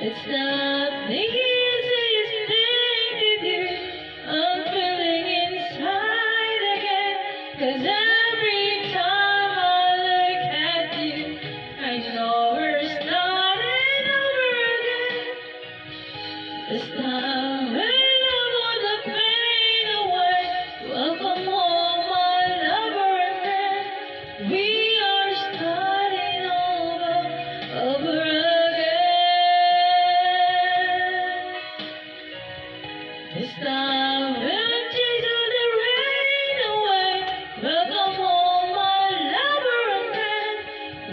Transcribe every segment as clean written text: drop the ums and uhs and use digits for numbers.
It's not the easiest thing to do. I'm feeling inside again, 'cause every time I look at you, I know we're starting over again. This time when I want the pain away, welcome home, my lover and friend. We are starting over again. This time when chase all the rain away, welcome home, my lover and friend.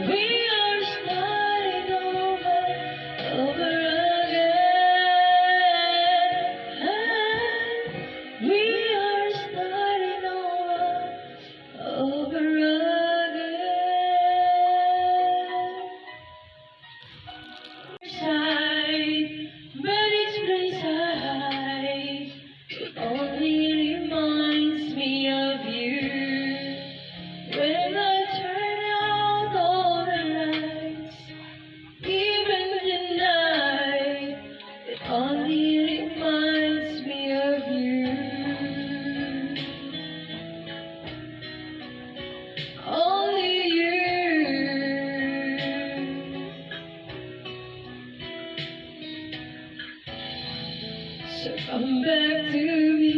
We are starting over again. We are starting over again. Side, but each place I hide, it only reminds me of you. When I turn out all the lights, even the night, it only reminds me of you. Only you. So come back to me,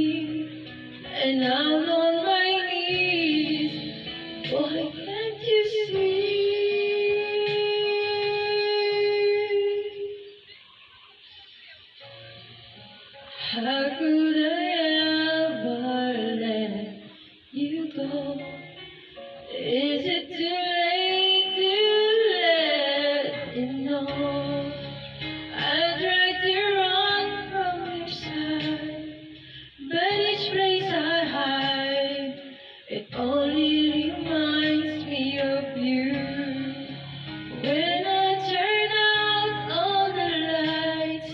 and I'm on my knees. Why can't you see? How could I ever let you go? Is it too late to let you know? I tried to run from your side, but each place I hide, it only reminds me of you. When I turn out all the lights,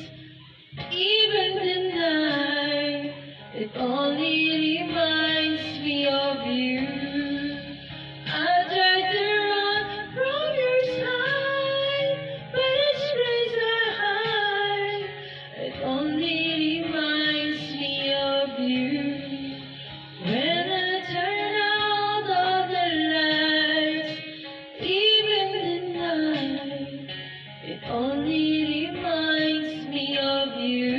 even the night, it only reminds me of you. I tried to run from your side, but each place I hide, it only reminds me of you. When I turn out all the lights, even the night, it only reminds me of you.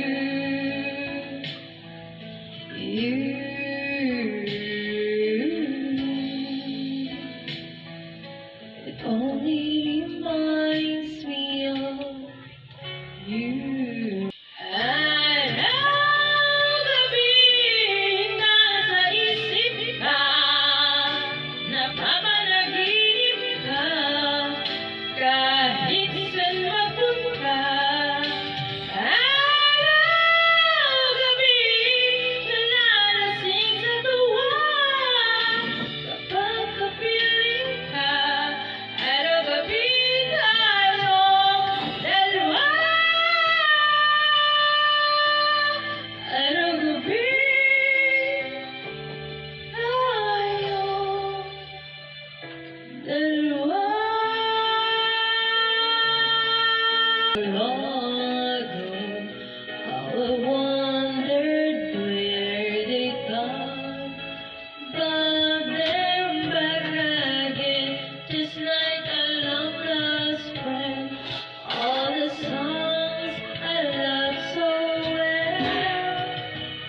It only reminds me of you. Ang gabi nasa isip ka, napapanaginip ka, kahit saan mapunta. Ang gabi na nalasing sa tuwa, kapag kapiling ka, araw gabi tayong dalawa. Araw gabi tayong dalawa. Long ago, how I wondered where they gone, but they're back again, just like a long lost friend. All the songs I love so well,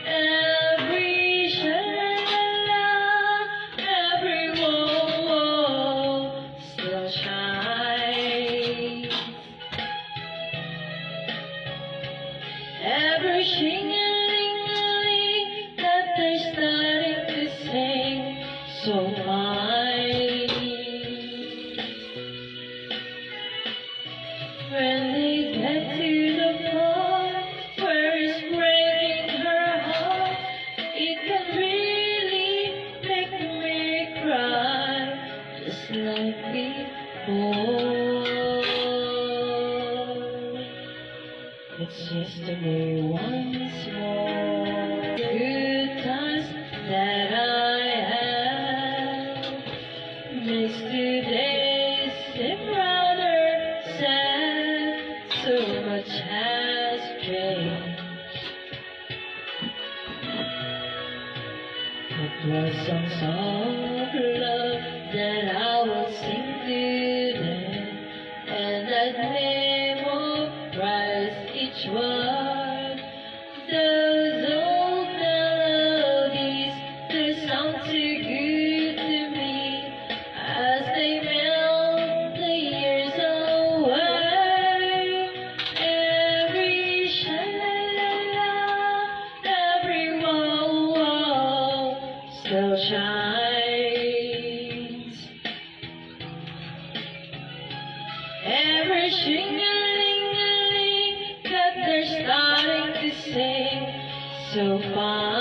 every sha-la-la, every whoa-whoa still shines. Every shing-a-ling-a-ling that they're starting to sing so fine. When they get to the part where it's breaking her heart, it can really make me cry, just like before. It's just me once more. Good times that I had makes today seem rather sad. So much much has changed. It was songs of love that I will sing today, and I'd memorize each word. Those old melodies, they sound too good to me as they melt the years away. Every sha-la-la-la, every wow-wow still shines. Every shing-a-ling-a-ling that they're starting to sing so fine.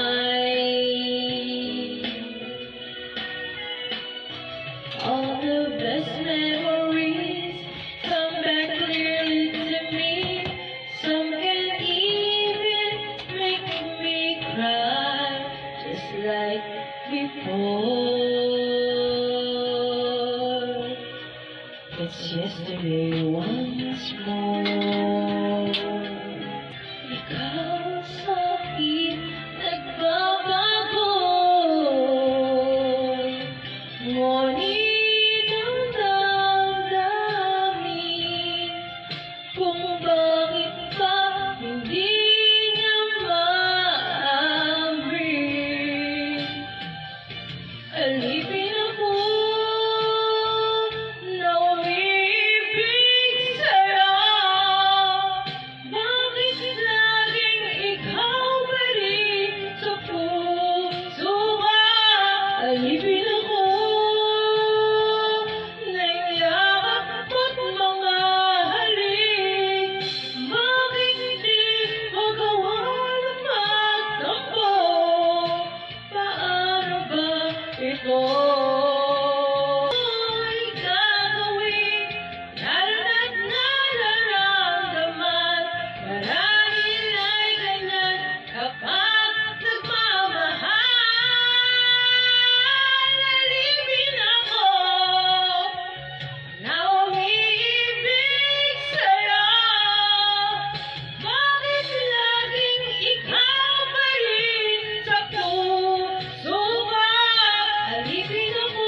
All the best memories come back clearly to me. Some can even make me cry, just like before. It's yesterday once more. Ikaw sa akin nagbabago, ngunit ang damdamin kung bakit ba hindi niya maamrin. Alipin ako na umibig sa'yo. Bakit laging ikaw pa rin sa puso ko? Alipin ako ng yakap at mga halik. Bakit di magawa na magtampo? Paano ba ito ay gagawin? Naroon at nararamdaman, marahil ay ganyan kapag nagmamahal. Alipin ako na umiibig sa'yo. Bakit laging ikaw pa rin sa puso ko? Alipin ako.